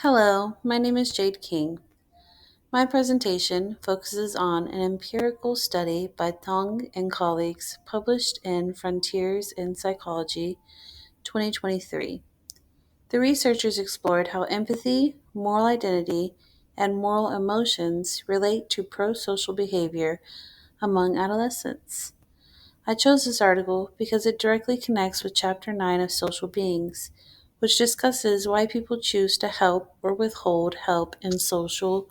Hello, my name is Jade King. My presentation focuses on an empirical study by Teng and colleagues published in Frontiers in Psychology 2023. The researchers explored how empathy, moral identity, and moral emotions relate to prosocial behavior among adolescents. I chose this article because it directly connects with Chapter 9 of Social Beings, which discusses why people choose to help or withhold help in social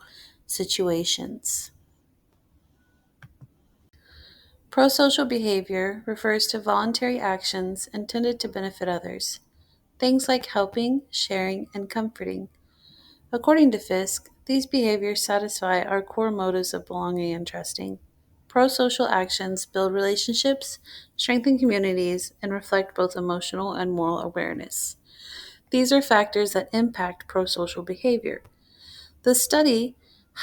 situations. Prosocial behavior refers to voluntary actions intended to benefit others, things like helping, sharing, and comforting. According to Fisk, these behaviors satisfy our core motives of belonging and trusting. Prosocial actions build relationships, strengthen communities, and reflect both emotional and moral awareness. These are factors that impact prosocial behavior. The study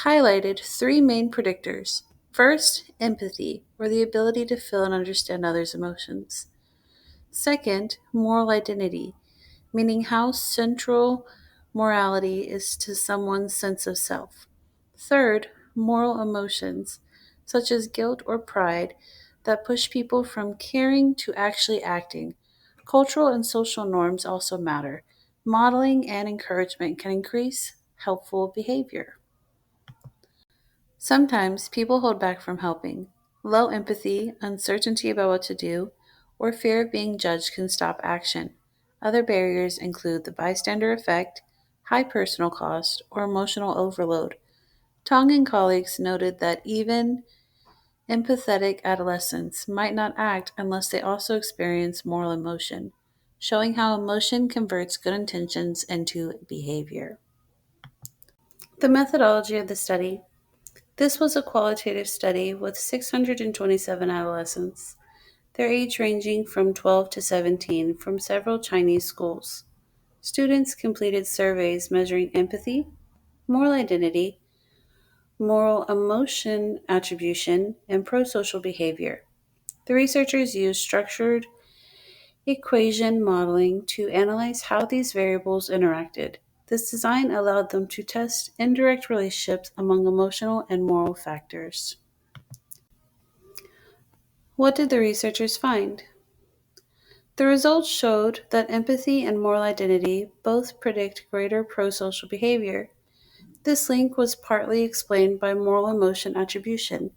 highlighted three main predictors. First, empathy, or the ability to feel and understand others' emotions. Second, moral identity, meaning how central morality is to someone's sense of self. Third, moral emotions, such as guilt or pride, that push people from caring to actually acting. Cultural and social norms also matter. Modeling and encouragement can increase helpful behavior. Sometimes people hold back from helping. Low empathy, uncertainty about what to do, or fear of being judged can stop action. Other barriers include the bystander effect, high personal cost, or emotional overload. Tong and colleagues noted that even empathetic adolescents might not act unless they also experience moral emotion, showing how emotion converts good intentions into behavior. The methodology of the study. This was a qualitative study with 627 adolescents, their age ranging from 12 to 17, from several Chinese schools. Students completed surveys measuring empathy, moral identity, moral emotion attribution, and prosocial behavior. The researchers used structured equation modeling to analyze how these variables interacted. This design allowed them to test indirect relationships among emotional and moral factors. What did the researchers find? The results showed that empathy and moral identity both predict greater prosocial behavior. This link was partly explained by moral emotion attribution.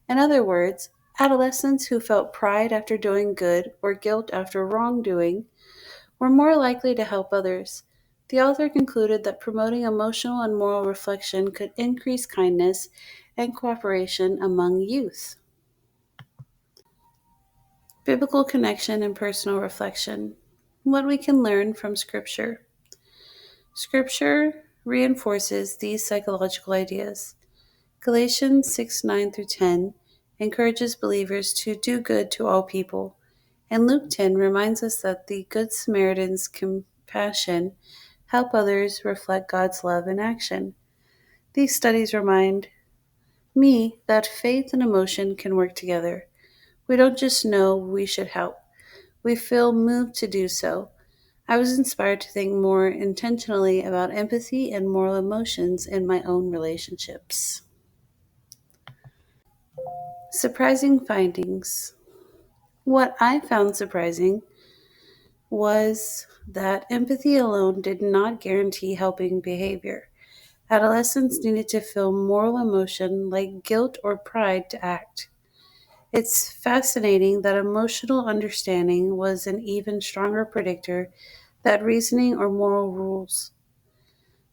In other words, adolescents who felt pride after doing good or guilt after wrongdoing were more likely to help others. The author concluded that promoting emotional and moral reflection could increase kindness and cooperation among youth. Biblical connection and personal reflection. What we can learn from Scripture. Scripture reinforces these psychological ideas. Galatians 6 9 through 10 encourages believers to do good to all people, and Luke 10 reminds us that the Good Samaritan's compassion help others reflect God's love in action. These studies remind me that faith and emotion can work together. We don't just know we should help, we feel moved to do so. I was inspired to think more intentionally about empathy and moral emotions in my own relationships. Surprising findings. What I found surprising was that empathy alone did not guarantee helping behavior. Adolescents needed to feel moral emotion like guilt or pride to act. It's fascinating that emotional understanding was an even stronger predictor than reasoning or moral rules.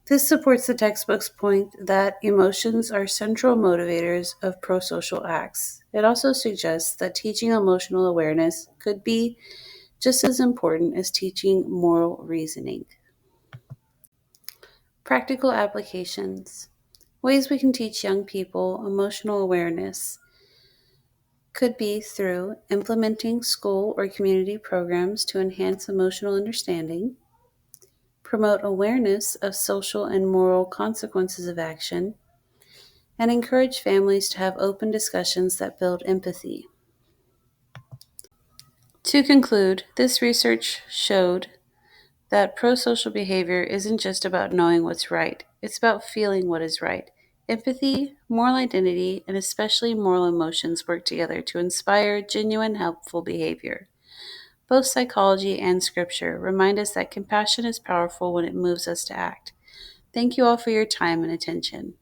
This supports the textbook's point that emotions are central motivators of prosocial acts. It also suggests that teaching emotional awareness could be just as important as teaching moral reasoning. Practical applications. Ways we can teach young people emotional awareness could be through implementing school or community programs to enhance emotional understanding, promote awareness of social and moral consequences of action, and encourage families to have open discussions that build empathy. To conclude, this research showed that prosocial behavior isn't just about knowing what's right, it's about feeling what is right. Empathy, moral identity, and especially moral emotions work together to inspire genuine, helpful behavior. Both psychology and scripture remind us that compassion is powerful when it moves us to act. Thank you all for your time and attention.